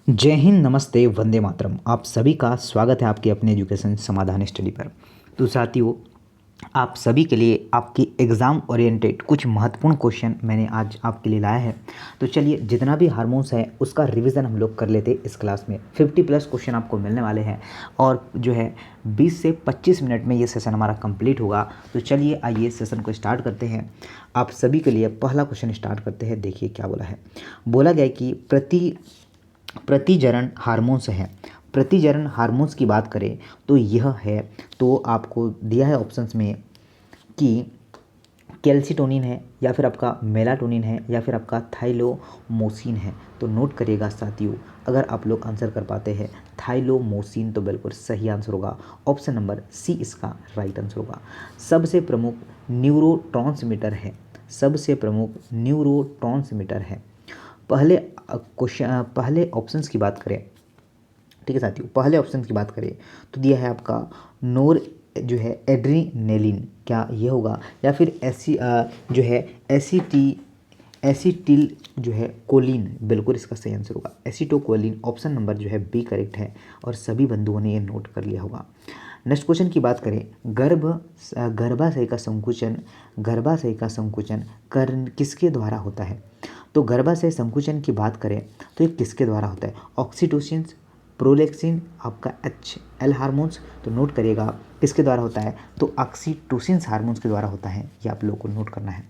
जय हिंद, नमस्ते, वंदे मातरम। आप सभी का स्वागत है आपके अपने एजुकेशन समाधान स्टडी पर। तो साथियों, आप सभी के लिए आपकी एग्ज़ाम ओरिएंटेड कुछ महत्वपूर्ण क्वेश्चन मैंने आज आपके लिए लाया है। तो चलिए, जितना भी हार्मोन्स है उसका रिवीजन हम लोग कर लेते इस क्लास में। 50+ क्वेश्चन आपको मिलने वाले हैं और जो है 20 से 25 मिनट में ये सेशन हमारा कंप्लीट होगा। तो चलिए आइए सेशन को स्टार्ट करते हैं। आप सभी के लिए पहला क्वेश्चन स्टार्ट करते हैं। देखिए क्या बोला है। बोला गया है कि प्रतिजरण हार्मोन्स हैं। प्रतिजरण हार्मोन्स की बात करें तो यह है, तो आपको दिया है ऑप्शंस में कि कैल्सिटोनिन है, या फिर आपका मेलाटोनिन है, या फिर आपका थाइलोमोसिन है। तो नोट करिएगा साथियों, अगर आप लोग आंसर कर पाते हैं थाइलोमोसिन तो बिल्कुल सही आंसर होगा। ऑप्शन नंबर सी इसका राइट आंसर होगा। सबसे प्रमुख न्यूरोट्रांसमीटर है। सबसे प्रमुख न्यूरोट्रांसमीटर है। पहले ऑप्शंस की बात करें, ठीक है साथियों, पहले ऑप्शन की बात करें तो दिया है आपका नोर जो है एड्रीनेलिन, क्या ये होगा, या फिर जो है एसिटिल जो है कोलिन, बिल्कुल इसका सही आंसर होगा एसिटोकोलिन। ऑप्शन नंबर जो है बी करेक्ट है और सभी बंधुओं ने ये नोट कर लिया होगा। नेक्स्ट क्वेश्चन की बात करें, गर्भाशय का संकुचन किसके द्वारा होता है। तो गर्भाशय संकुचन की बात करें तो ये किसके द्वारा होता है। ऑक्सीटोसिन, प्रोलेक्सिन, आपका HL हार्मोन्स। तो नोट करिएगा किसके द्वारा होता है, तो ऑक्सीटोसिन हार्मोन्स के द्वारा होता है। ये आप लोगों को नोट करना है।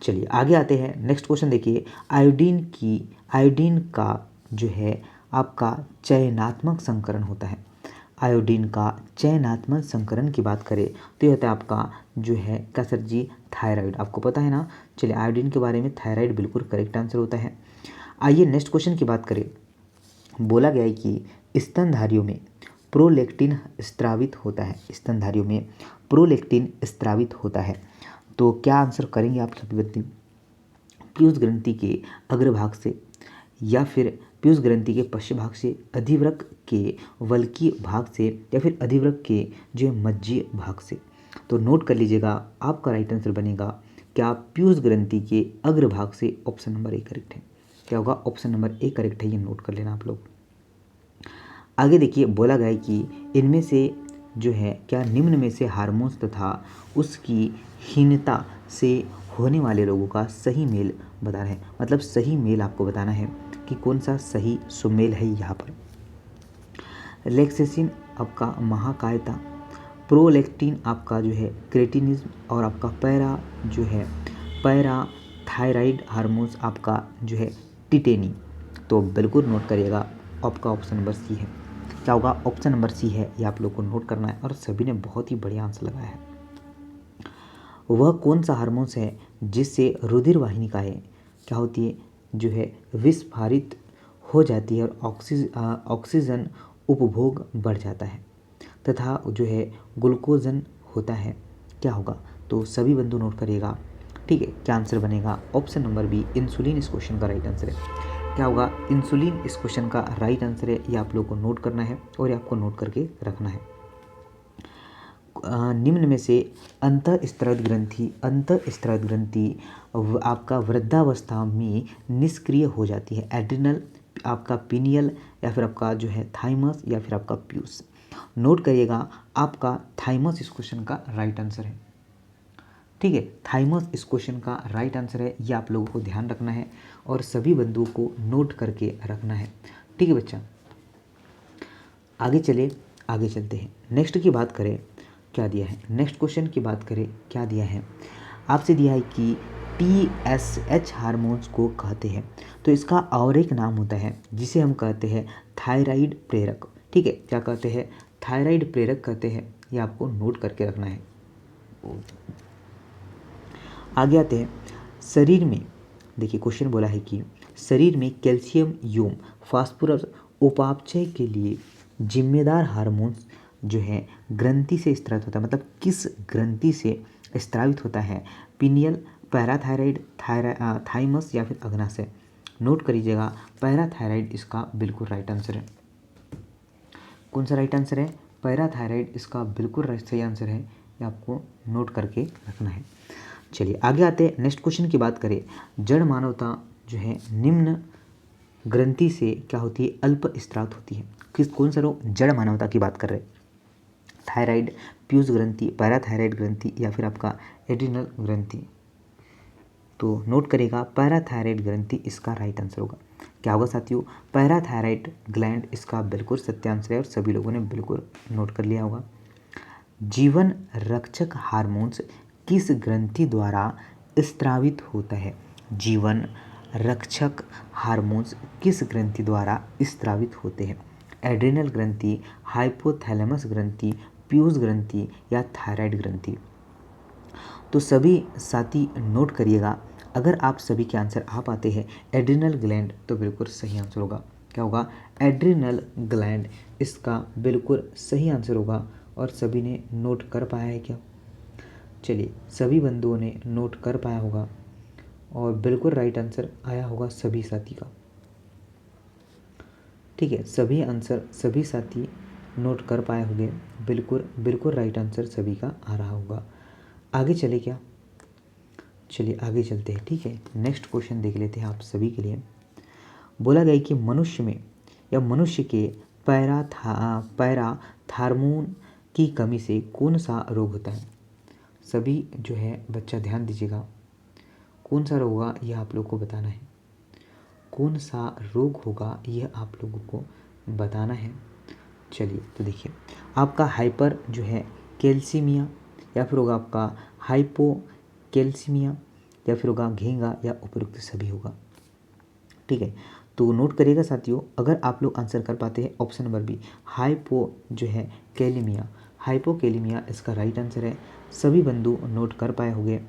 चलिए आगे आते हैं। नेक्स्ट क्वेश्चन देखिए, आयोडीन का जो है आपका चयनात्मक संकरण होता है। आयोडीन का चयनात्मक संकरण की बात करें तो ये होता है आपका जो है क्या सर जी, थायराइड। आपको पता है ना। चलिए, आयोडीन के बारे में थायराइड बिल्कुल करेक्ट आंसर होता है। आइए नेक्स्ट क्वेश्चन की बात करें। बोला गया है कि स्तनधारियों में प्रोलेक्टिन स्त्रावित होता है। स्तनधारियों में प्रोलेक्टिन स्त्रावित होता है। तो क्या आंसर करेंगे आप सभी बच्चे। पीयूष ग्रंथि के अग्रभाग से, या फिर पीयूष ग्रंथि के पश्च भाग से, अधिवृक्क के वल्की भाग से, या फिर अधिवृक्क के जो मज्जीय भाग से। तो नोट कर लीजिएगा, आपका राइट आंसर बनेगा क्या पीयूष ग्रंथि के अग्रभाग से। ऑप्शन नंबर ए करेक्ट है। क्या होगा, ऑप्शन नंबर ए करेक्ट है। ये नोट कर लेना आप लोग। आगे देखिए, बोला गया है कि इनमें से जो है क्या निम्न में से हार्मोन्स तथा उसकी हीनता से होने वाले रोगों का सही मेल बताना है। मतलब सही मेल आपको बताना है कि कौन सा सही सुमेल है यहाँ पर। रिलैक्सेशन आपका महाकायता, प्रोलेक्टिन आपका जो है क्रेटिनिज्म, और आपका पैरा थायराइड हार्मोन्स आपका जो है टिटेनी। तो बिल्कुल नोट करिएगा, आपका ऑप्शन नंबर सी है। क्या होगा, ऑप्शन नंबर सी है। ये आप लोग को नोट करना है और सभी ने बहुत ही बढ़िया आंसर लगाया है। वह कौन सा हार्मोन्स है जिससे रुधिर वाहिनिकाएँ क्या होती है, जो है विस्फारित हो जाती है और ऑक्सीजन उपभोग बढ़ जाता है तथा जो है ग्लूकोजन होता है। क्या होगा, तो सभी बंधु नोट करिएगा। ठीक है, क्या आंसर बनेगा, ऑप्शन नंबर बी इंसुलिन इस क्वेश्चन का राइट आंसर है। क्या होगा, इंसुलिन इस क्वेश्चन का राइट आंसर है। ये आप लोगों को नोट करना है और ये आपको नोट करके रखना है। निम्न में से अंतःस्त्रावित ग्रंथि आपका वृद्धावस्था में निष्क्रिय हो जाती है। एड्रिनल, आपका पीनियल, या फिर आपका जो है थाइमस, या फिर आपका प्यूस। नोट करिएगा, आपका थाइमस इस क्वेश्चन का राइट आंसर है। ठीक है, थाइमस इस क्वेश्चन का राइट आंसर है। ये आप लोगों को ध्यान रखना है और सभी बंधुओं को नोट करके रखना है। ठीक है बच्चा, आगे चलते हैं। नेक्स्ट की बात करें, क्या दिया है। नेक्स्ट क्वेश्चन की बात करें, क्या दिया है। आपसे दिया है कि TSH हार्मोन्स को कहते हैं। तो इसका और एक नाम होता है जिसे हम कहते हैं थायराइड प्रेरक। ठीक है, क्या कहते हैं, थायराइड प्रेरक कहते हैं। ये आपको नोट करके रखना है। आगे आते हैं। शरीर में देखिए, क्वेश्चन बोला है कि शरीर में कैल्शियम यूम फास्फोरस उपापचय के लिए जिम्मेदार हार्मोन्स जो है ग्रंथि से स्रावित होता है। मतलब किस ग्रंथि से स्रावित होता है। पीनियल, पैराथायराइड, थाइमस, या फिर अग्नाशय। नोट करिएगा, पैराथायराइड इसका बिल्कुल राइट आंसर है। कौन सा राइट आंसर है, पैराथायराइड इसका बिल्कुल सही आंसर है। ये आपको नोट करके रखना है। चलिए आगे आते हैं। नेक्स्ट क्वेश्चन की बात करें, जड़ मानवता जो है ग्रंथि से क्या होती है, अल्प स्त्राव होती है। कौन सा रोग, जड़ मानवता की बात कर रहे हैं। थायराइड, पीयूष ग्रंथि, पैराथायराइड ग्रंथि या फिर आपका एड्रिनल ग्रंथि। तो नोट करेगा पैराथायराइड ग्रंथि इसका राइट आंसर होगा। क्या होगा साथियों, पैराथायराइड ग्लैंड इसका बिल्कुल सत्य आंसर है और सभी लोगों ने बिल्कुल नोट कर लिया होगा। जीवन रक्षक हार्मोन्स किस ग्रंथि द्वारा स्त्रावित होता है। जीवन रक्षक हार्मोन्स किस ग्रंथि द्वारा स्त्रावित होते हैं। एड्रिनल ग्रंथि, हाइपोथैलेमस ग्रंथि, पीयूष ग्रंथि या थायराइड ग्रंथि। तो सभी साथी नोट करिएगा, अगर आप सभी के आंसर आ पाते हैं एड्रिनल ग्लैंड तो बिल्कुल सही आंसर होगा। क्या होगा, एड्रिनल ग्लैंड इसका बिल्कुल सही आंसर होगा। और सभी ने नोट कर पाया है क्या? चलिए, सभी बंधुओं ने नोट कर पाया होगा और बिल्कुल राइट आंसर आया होगा सभी साथी का। ठीक है, सभी आंसर सभी साथी नोट कर पाए होंगे, बिल्कुल राइट आंसर सभी का आ रहा होगा। आगे चले क्या? चलिए आगे चलते हैं। ठीक है, नेक्स्ट क्वेश्चन देख लेते हैं आप सभी के लिए। बोला गया कि मनुष्य में या मनुष्य के पैराथार्मोन की कमी से कौन सा रोग होता है। सभी जो है बच्चा ध्यान दीजिएगा, कौन सा रोग होगा यह आप लोग को बताना है। कौन सा रोग होगा यह आप लोगों को बताना है। चलिए तो देखिए, आपका हाइपर जो है कैल्सीमिया या फिर होगा आपका हाइपो कैल्सीमिया या फिर होगा घेंगा या उपयुक्त सभी होगा। ठीक है, तो नोट करिएगा साथियों, अगर आप लोग आंसर कर पाते हैं ऑप्शन नंबर बी हाइपो जो है कैलीमिया, हाइपोकैलीमिया इसका राइट आंसर है। सभी बंधु नोट कर पाए होंगे।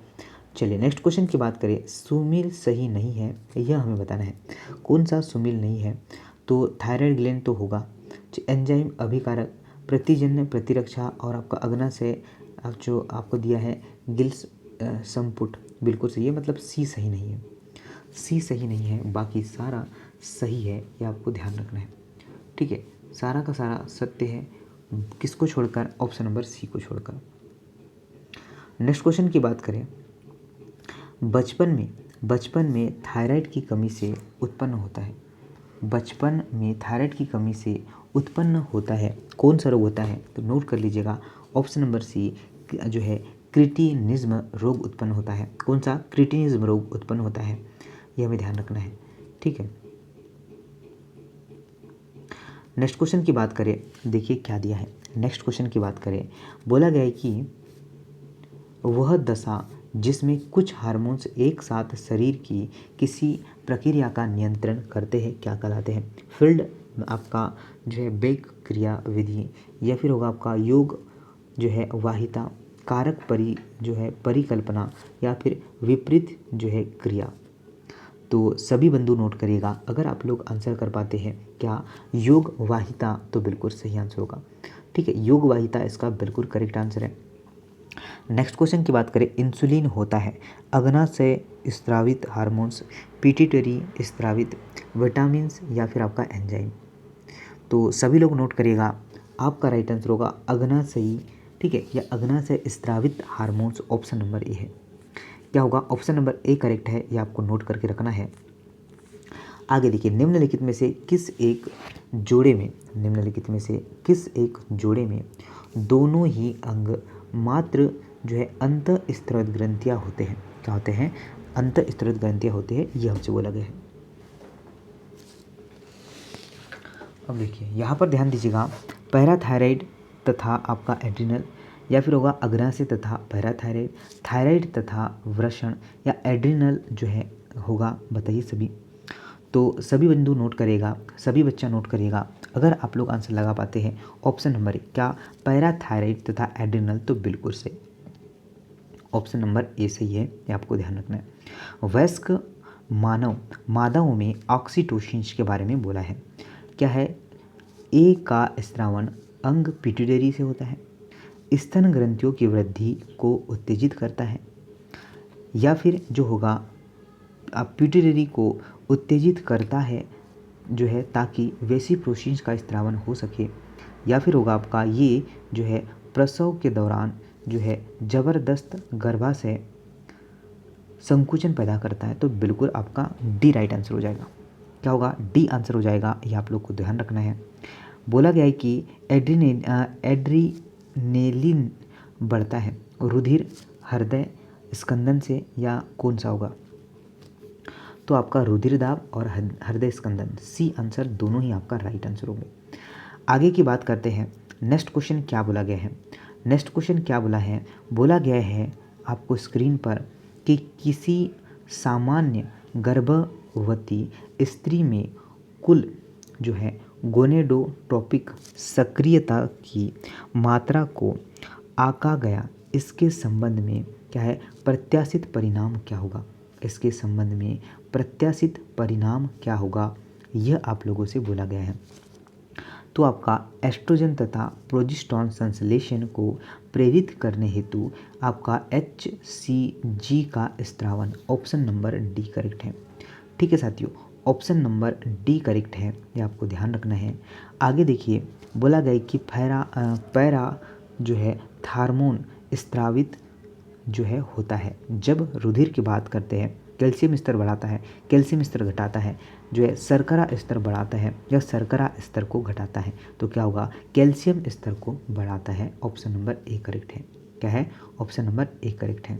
चलिए नेक्स्ट क्वेश्चन की बात करें। सुमेल सही नहीं है यह हमें बताना है। कौन सा सुमेल नहीं है? तो थायराइड ग्लैंड तो होगा, एंजाइम अभिकारक, प्रतिजन्य प्रतिरक्षा और आपका अग्नाशय जो आपको दिया है गिल्स संपुट बिल्कुल सही है, मतलब सी सही नहीं है। सी सही नहीं है, बाकी सारा सही है, ये आपको ध्यान रखना है। ठीक है, सारा का सारा सत्य है, किसको छोड़कर? ऑप्शन नंबर सी को छोड़कर। नेक्स्ट क्वेश्चन की बात करें। बचपन में थायराइड की कमी से उत्पन्न होता है। बचपन में थायराइड की कमी से उत्पन्न होता है, कौन सा रोग होता है? तो नोट कर लीजिएगा, ऑप्शन नंबर सी जो है क्रिटिनिज्म रोग उत्पन्न होता है। कौन सा? क्रिटिनिज्म रोग उत्पन्न होता है, यह हमें ध्यान रखना है। ठीक है, नेक्स्ट क्वेश्चन की बात करें, देखिए क्या दिया है। नेक्स्ट क्वेश्चन की बात करें, बोला गया है कि वह दशा जिसमें कुछ हार्मोन्स एक साथ शरीर की किसी प्रक्रिया का नियंत्रण करते हैं क्या कहलाते हैं? फील्ड आपका जो है बेक क्रिया विधि या फिर होगा आपका योग जो है वाहिता, कारक जो है परिकल्पना या फिर विपरीत जो है क्रिया। तो सभी बंधु नोट करिएगा, अगर आप लोग आंसर कर पाते हैं क्या योग वाहिता तो बिल्कुल सही आंसर होगा। ठीक है, योग वाहिता इसका बिल्कुल करेक्ट आंसर है। नेक्स्ट क्वेश्चन की बात करें, इंसुलिन होता है अग्नाशय स्त्रावित हार्मोन्स, पिट्यूटरी स्त्रावित विटामिन या फिर आपका एंजाइम। तो सभी लोग नोट करिएगा, आपका राइट आंसर होगा अग्नाशयी। ठीक है, या अग्नाशय स्त्रावित हार्मोन्स, ऑप्शन नंबर ए है। क्या होगा? ऑप्शन नंबर ए करेक्ट है, ये आपको नोट करके रखना है। आगे देखिए, निम्नलिखित में से किस एक जोड़े में दोनों ही अंग मात्र जो है अंतःस्त्रावित ग्रंथियाँ होते हैं? क्या होते हैं? अंतःस्त्रावित ग्रंथियाँ होते हैं, ये हमसे बोला गया है। अब देखिए यहाँ पर ध्यान दीजिएगा, पैराथायराइड तथा आपका एड्रिनल या फिर होगा अग्नाशय तथा पैराथायराइड, थायराइड तथा वृषण या एड्रिनल जो है होगा, बताइए सभी। तो सभी बंधु नोट करेगा, सभी बच्चा नोट करिएगा, अगर आप लोग आंसर लगा पाते हैं ऑप्शन नंबर ए, क्या पैराथायराइड तथा एड्रिनल तो बिल्कुल सही, ऑप्शन नंबर ए सही है, ये आपको ध्यान रखना है। वयस्क मादाओं में ऑक्सीटोसिन के बारे में बोला है, क्या है? ए का स्रावन अंग पिट्यूटरी से होता है, स्तन ग्रंथियों की वृद्धि को उत्तेजित करता है, या फिर जो होगा आप पिट्यूटरी को उत्तेजित करता है जो है ताकि वेसिप्रोसिन का स्रावन हो सके, या फिर होगा आपका ये जो है प्रसव के दौरान जो है ज़बरदस्त गर्भाशय संकुचन पैदा करता है। तो बिल्कुल आपका डी राइट आंसर हो जाएगा। क्या होगा, डी आंसर हो जाएगा, ये आप लोग को ध्यान रखना है। बोला गया है कि एड्रीनेलिन बढ़ता है रुधिर हृदय स्कंदन से, या कौन सा होगा, तो आपका रुधिर दाब और हृदय स्कंदन, सी आंसर दोनों ही आपका राइट आंसर होंगे। आगे की बात करते हैं। नेक्स्ट क्वेश्चन क्या बोला गया है, नेक्स्ट क्वेश्चन क्या बोला गया है आपको स्क्रीन पर कि किसी सामान्य गर्भवती स्त्री में कुल जो है गोनेडोट्रोपिक सक्रियता की मात्रा को आंका गया, इसके संबंध में क्या है, प्रत्याशित परिणाम क्या होगा, इसके संबंध में प्रत्याशित परिणाम क्या होगा, यह आप लोगों से बोला गया है। तो आपका एस्ट्रोजन तथा प्रोजेस्टेरॉन संश्लेषण को प्रेरित करने हेतु आपका HCG का स्त्रावन, ऑप्शन नंबर डी करेक्ट है। ठीक है साथियों, ऑप्शन नंबर डी करेक्ट है, ये आपको ध्यान रखना है। आगे देखिए, बोला गया कि पैरा जो है हार्मोन स्त्रावित जो है होता है जब रुधिर की बात करते हैं, कैल्शियम स्तर बढ़ाता है, कैल्शियम स्तर घटाता है, जो है शर्करा स्तर बढ़ाता है या शर्करा स्तर को घटाता है, तो क्या होगा, कैल्शियम स्तर को बढ़ाता है, ऑप्शन नंबर ए करेक्ट है। क्या है, ऑप्शन नंबर ए करेक्ट है।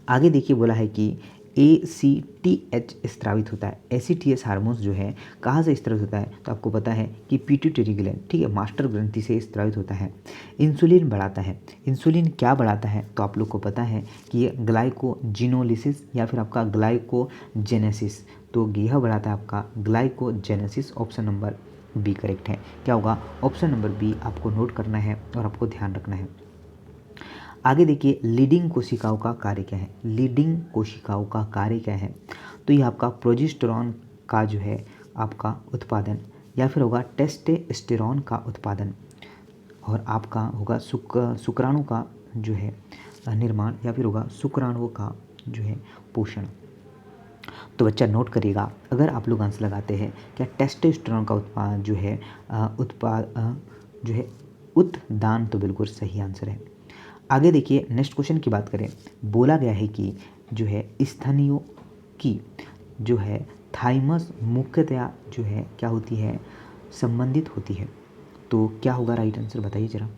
आगे देखिए, बोला है कि ACTH स्त्रावित होता है, ACTH हार्मोन्स जो है कहाँ से स्त्रावित होता है, तो आपको पता है कि पिट्यूटरी ग्लैंड, ठीक है, मास्टर ग्रंथि से स्त्रावित होता है। इंसुलिन बढ़ाता है, इंसुलिन क्या बढ़ाता है, तो आप लोग को पता है कि ये ग्लाइकोजिनोलिसिस या फिर आपका ग्लाइकोजेनेसिस, तो यह बढ़ाता है आपका glycogenesis, option number B correct है। क्या होगा, ऑप्शन नंबर बी आपको नोट करना है और आपको ध्यान रखना है। आगे देखिए, लीडिंग कोशिकाओं का कार्य क्या है, लीडिंग कोशिकाओं का कार्य क्या है, तो ये आपका प्रोजेस्टेरॉन का जो है आपका उत्पादन, या फिर होगा टेस्टोस्टेरोन का उत्पादन, और आपका होगा शुक्राणु का जो है निर्माण, या फिर होगा शुक्राणुओं का जो है पोषण। तो बच्चा नोट करिएगा, अगर आप लोग आंसर लगाते हैं क्या टेस्टोस्टेरोन का उत्पाद जो है उत्दान, तो बिल्कुल सही आंसर है। आगे देखिए, नेक्स्ट क्वेश्चन की बात करें, बोला गया है कि जो है स्तनियों की जो है थाइमस मुख्यतया जो है क्या होती है, संबंधित होती है, तो क्या होगा राइट आंसर, बताइए जरा।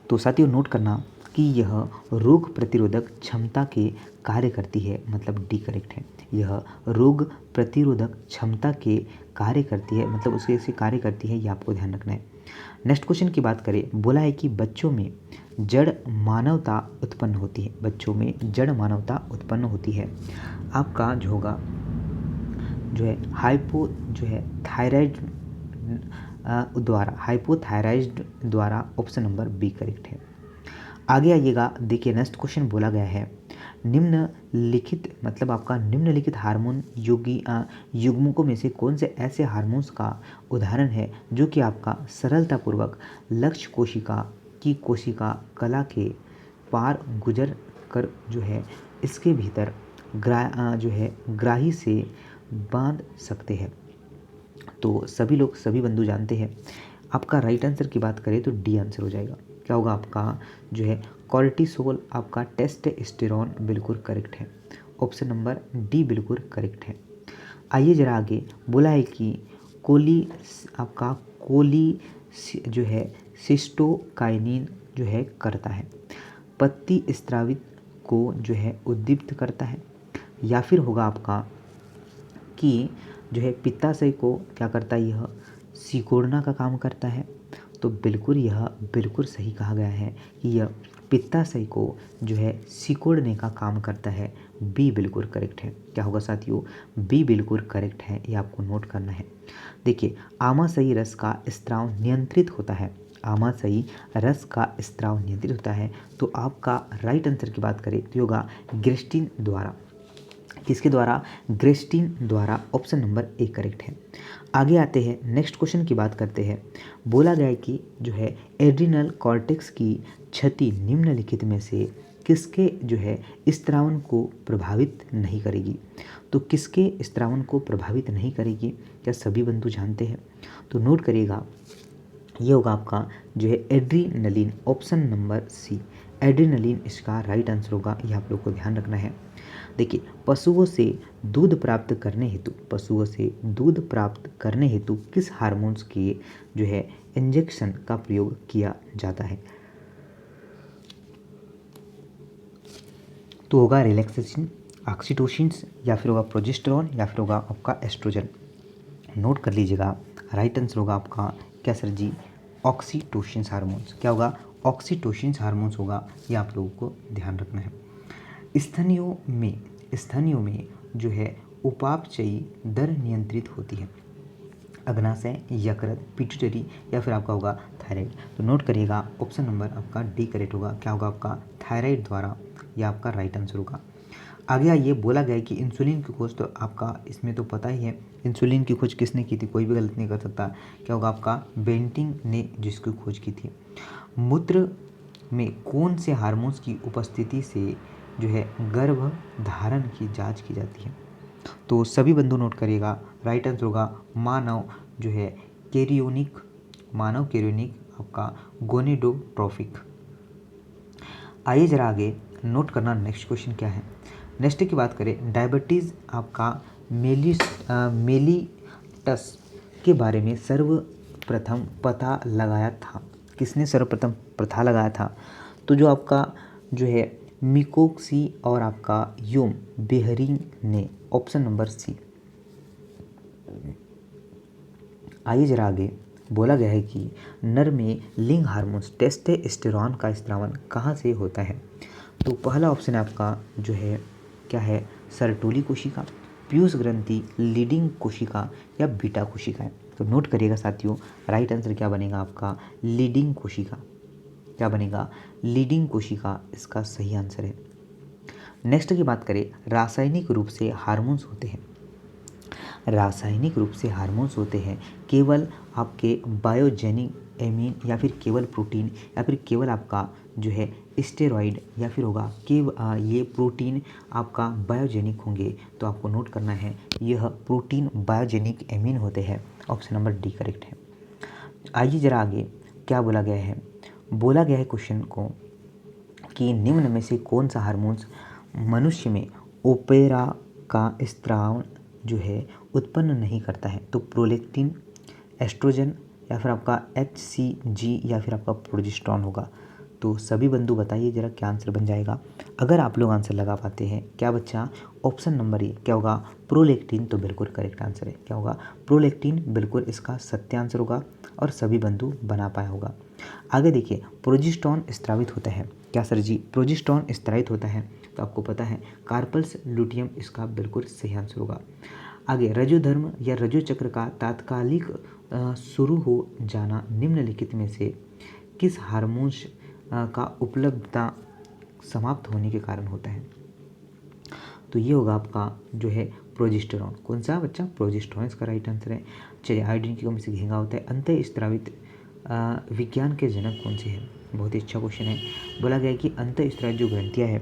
तो साथियों नोट करना कि यह रोग प्रतिरोधक क्षमता के कार्य करती है, मतलब डी करेक्ट है। यह रोग प्रतिरोधक क्षमता के कार्य करती है, मतलब उसके से कार्य करती है, ये आपको ध्यान रखना है। नेक्स्ट क्वेश्चन की बात करें, बोला है कि बच्चों में जड़ मानवता उत्पन्न होती है, बच्चों में जड़ मानवता उत्पन्न होती है, आपका जो होगा जो है हाइपोथायराइड द्वारा, ऑप्शन नंबर बी करेक्ट है। आगे आइएगा, देखिए नेक्स्ट क्वेश्चन बोला गया है, निम्नलिखित मतलब आपका निम्नलिखित हार्मोन युग्मकों में से कौन से ऐसे हार्मोन्स का उदाहरण है जो कि आपका सरलतापूर्वक लक्ष्य कोशिका की कोशिका कला के पार गुजर कर जो है इसके भीतर ग्राही से बांध सकते हैं। तो सभी बंधु जानते हैं, आपका राइट आंसर की बात करें तो डी आंसर हो जाएगा। क्या होगा, आपका जो है कॉर्टिसोल, आपका टेस्टोस्टेरोन बिल्कुल करेक्ट है, ऑप्शन नंबर डी बिल्कुल करेक्ट है। आइए जरा आगे, बोला है कि कोली जो है सिस्टोकाइनिन जो है करता है, पत्ती स्रावित को जो है उद्दीप्त करता है, या फिर होगा आपका कि जो है पित्ताशय को क्या करता है, यह सिकोड़ना का काम करता है, तो यह बिल्कुल सही कहा गया है कि यह पित्ताशय को जो है सिकोड़ने का काम करता है, बी बिल्कुल करेक्ट है। क्या होगा साथियों, बी बिल्कुल करेक्ट है, ये आपको नोट करना है। देखिए, आमाशयी रस का स्त्राव नियंत्रित होता है, आमाशयी रस का स्त्राव नियंत्रित होता है, तो आपका राइट आंसर की बात करें तो होगा ग्रेस्टिन द्वारा, किसके द्वारा, ग्रेस्टिन द्वारा, ऑप्शन नंबर ए करेक्ट है। आगे आते हैं, नेक्स्ट क्वेश्चन की बात करते हैं, बोला गया है कि जो है एड्रिनल कॉर्टेक्स की क्षति निम्नलिखित में से किसके जो है स्त्रावन को प्रभावित नहीं करेगी, तो किसके स्त्रावन को प्रभावित नहीं करेगी, क्या सभी बंधु जानते हैं, तो नोट करिएगा, ये होगा आपका जो है adrenaline, option number C, adrenaline इसका राइट आंसर होगा, ये आप लोग को ध्यान रखना है। देखिए, पशुओं से दूध प्राप्त करने हेतु किस हार्मोन्स के जो है इंजेक्शन का प्रयोग किया जाता है? तो होगा रिलैक्सेशन, ऑक्सीटोसिन, या फिर होगा प्रोजेस्टेरॉन, या फिर होगा आपका एस्ट्रोजन। नोट कर लीजिएगा, राइट आंसर होगा आपका क्या सर जी? Oxytocin hormones. क्या होगा? ऑक्सीटोसिन हार्मोन्स होगा, ये आप लोगों को ध्यान रखना है। स्तनियों में जो है उपापचयी दर नियंत्रित होती है, अग्नाशय, यकृत, पिट्यूटरी, या फिर आपका होगा थायराइड। तो नोट करिएगा, ऑप्शन नंबर आपका डी करेक्ट होगा। क्या होगा आपका? थायराइड द्वारा, यह आपका राइट आंसर होगा। आगे आइए, बोला गया है कि इंसुलिन की खोज, तो आपका इसमें तो पता ही है इंसुलिन की खोज किसने की थी, कोई भी गलत नहीं कर सकता। क्या होगा आपका? बेंटिंग ने जिसकी खोज की थी। मूत्र में कौन से हार्मोन्स की उपस्थिति से जो है गर्भ धारण की जांच की जाती है? तो सभी बंधु नोट करिएगा, राइट आंसर होगा मानव जो है कैरियोनिक, आपका गोनेडोट्रोपिक। आइए जरा आगे नोट करना, नेक्स्ट क्वेश्चन क्या है। नेक्स्ट की बात करें, डायबिटीज़ आपका मेलिटस के बारे में सर्वप्रथम पता लगाया था? किसने सर्वप्रथम पता लगाया था? तो जो आपका जो है मिकोक्सी और आपका यूम बेहरिंग ने, ऑप्शन नंबर सी। आइए जरा आगे, बोला गया है कि नर में लिंग हार्मोन्स टेस्टोस्टेरोन का स्त्रावन कहाँ से होता है? तो पहला ऑप्शन है आपका जो है क्या है? सर्टोली कोशिका, पीयूष ग्रंथि, लीडिंग कोशिका, या बीटा कोशिका है। तो नोट करिएगा साथियों, राइट आंसर क्या बनेगा आपका? लीडिंग कोशिका। क्या बनेगा? लीडिंग कोशिका इसका सही आंसर है। नेक्स्ट की बात करें, रासायनिक रूप से हार्मोन्स होते हैं केवल आपके बायोजेनिक एमीन, या फिर केवल प्रोटीन, या फिर केवल आपका जो है स्टेरॉइड, या फिर होगा कि ये प्रोटीन आपका बायोजेनिक होंगे? तो आपको नोट करना है, यह प्रोटीन बायोजेनिक एमीन होते हैं। ऑप्शन नंबर डी करेक्ट है। आइए जरा आगे, क्या बोला गया है? बोला गया है क्वेश्चन को कि निम्न में से कौन सा हार्मोन्स मनुष्य में ओपेरा का स्त्राव जो है उत्पन्न नहीं करता है? तो प्रोलेक्टिन, एस्ट्रोजन, या फिर आपका HCG, या फिर आपका प्रोजेस्टेरॉन होगा। तो सभी बंधु बताइए जरा क्या आंसर बन जाएगा। अगर आप लोग आंसर लगा पाते हैं, क्या बच्चा? ऑप्शन नंबर ए, क्या होगा? प्रोलेक्टिन, तो बिल्कुल करेक्ट आंसर है। क्या होगा? प्रोलेक्टिन बिल्कुल इसका सत्य आंसर होगा, और सभी बंधु बना पाया होगा। आगे देखिए, प्रोजेस्टेरॉन स्त्रावित होता है। क्या सर जी? प्रोजेस्टेरॉन स्त्रावित होता है, तो आपको पता है कार्पल्स लुटियम इसका बिल्कुल सही आंसर होगा। आगे, रजोधर्म या रजोचक्र का तात्कालिक शुरू हो जाना निम्नलिखित में से किस हार्मोन्स का उपलब्धता समाप्त होने के कारण होता है? तो ये होगा आपका जो है प्रोजेस्टेरॉन। कौन सा बच्चा? प्रोजेस्टेरॉन इसका राइट आंसर है। चलिए, आयोडीन की कमी से घेंगा होता है। अंतःस्रावित विज्ञान के जनक कौन से हैं? बहुत ही अच्छा क्वेश्चन है। बोला गया है कि अंतःस्रावित जो ग्रंथियाँ है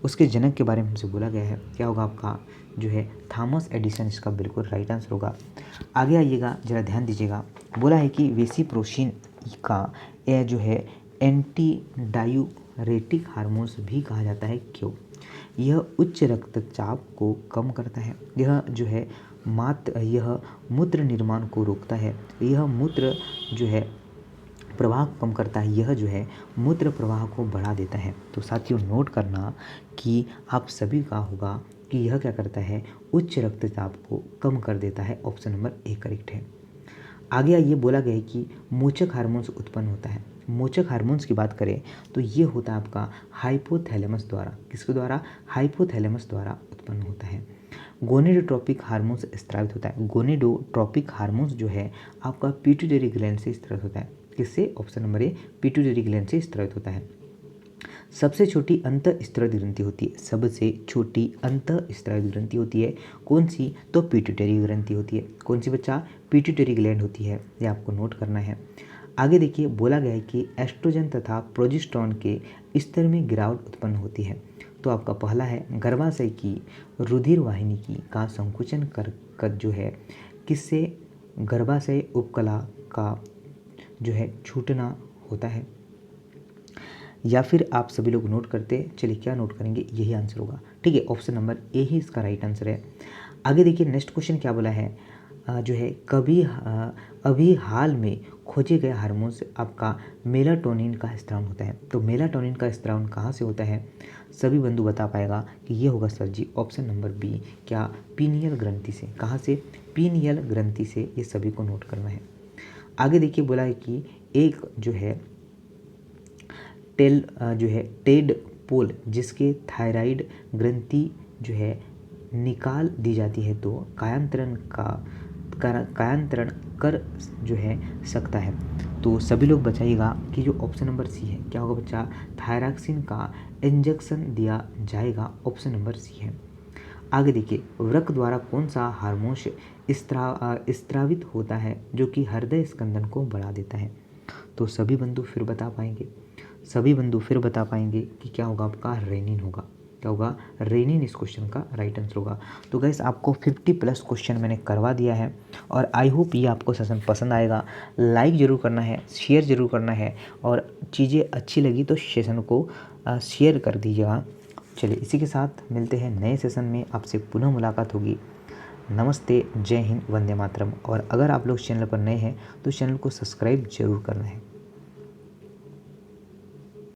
उसके जनक के बारे में हमसे बोला गया है। क्या होगा आपका जो है? थॉमस एडिसन इसका बिल्कुल राइट आंसर होगा। आगे आइएगा, जरा ध्यान दीजिएगा। बोला है कि वेसिप्रोसिन का यह जो है एंटी डायूरेटिक हार्मोन्स भी कहा जाता है, क्यों? यह उच्च रक्तचाप को कम करता है, यह जो है यह मूत्र निर्माण को रोकता है, यह मूत्र जो है प्रवाह कम करता है, यह जो है मूत्र प्रवाह को बढ़ा देता है। तो साथियों नोट करना कि आप सभी का होगा कि यह क्या करता है? उच्च रक्तचाप को कम कर देता है। ऑप्शन नंबर ए करेक्ट है। आगे ये बोला गया है कि मोचक हार्मोन्स उत्पन्न होता है। मोचक हार्मोन्स की बात करें तो ये होता है आपका हाइपोथैलेमस द्वारा। किसके द्वारा? हाइपोथैलेमस द्वारा उत्पन्न होता है। गोनेडोट्रोपिक हार्मोन्स स्रावित होता है। गोनेडोट्रोपिक हार्मोन्स जो है आपका पिट्यूटरी ग्लैंड से स्रावित होता है। किससे? Option number A, pituitary gland से स्रावित होता है। सबसे छोटी अंतःस्रावित ग्रंथि होती है। सबसे छोटी अंतःस्रावित ग्रंथि होती है कौन सी? तो पिट्यूटरी ग्रंथि होती है। कौन सी बच्चा? पिट्यूटरी ग्लैंड होती है। ये आपको नोट करना है। आगे देखिए, बोला गया है कि एस्ट्रोजन तथा प्रोजेस्टेरॉन के स्तर में गिरावट उत्पन्न होती है। तो आपका पहला है गर्भाशय की रुधिर वाहिनी की का संकुचन कर जो है किससे? गर्भाशय उपकला का जो है छूटना होता है। या फिर आप सभी लोग नोट करते, चलिए क्या नोट करेंगे? यही आंसर होगा। ठीक है, ऑप्शन नंबर ए ही इसका राइट आंसर है। आगे देखिए नेक्स्ट क्वेश्चन क्या बोला है, जो है अभी हाल में खोजे गए हार्मोन से आपका मेलाटोनिन का स्त्राव होता है। तो मेलाटोनिन का स्त्राव कहाँ से होता है, सभी बंधु बता पाएगा कि ये होगा सर जी ऑप्शन नंबर बी, क्या पीनियल ग्रंथि से। कहाँ से, पीनियल ग्रंथि से, ये सभी को नोट करना है। आगे देखिए बोला है कि एक जो है टेड पोल जिसके थायराइड ग्रंथि जो है निकाल दी जाती है तो कायांतरण कर जो है सकता है। तो सभी लोग बताइएगा कि जो ऑप्शन नंबर सी है क्या होगा बच्चा, थायरॉक्सिन का इंजेक्शन दिया जाएगा, ऑप्शन नंबर सी है। आगे देखिए वृक्क द्वारा कौन सा हार्मोन स्त्रावित होता है जो कि हृदय स्पंदन को बढ़ा देता है। तो सभी बंधु फिर बता पाएंगे कि क्या होगा आपका, रेनिन होगा। क्या होगा, रेनिन इस क्वेश्चन का राइट आंसर होगा। तो गाइस आपको 50+ क्वेश्चन मैंने करवा दिया है और आई होप ये आपको सेशन पसंद आएगा। लाइक ज़रूर करना है, शेयर ज़रूर करना है और चीज़ें अच्छी लगी तो सेशन को शेयर कर दीजिएगा। चलिए इसी के साथ मिलते हैं नए सेशन में, आपसे पुनः मुलाकात होगी। नमस्ते, जय हिंद, वंदे मातरम। और अगर आप लोग चैनल पर नए हैं तो चैनल को सब्सक्राइब जरूर करना है।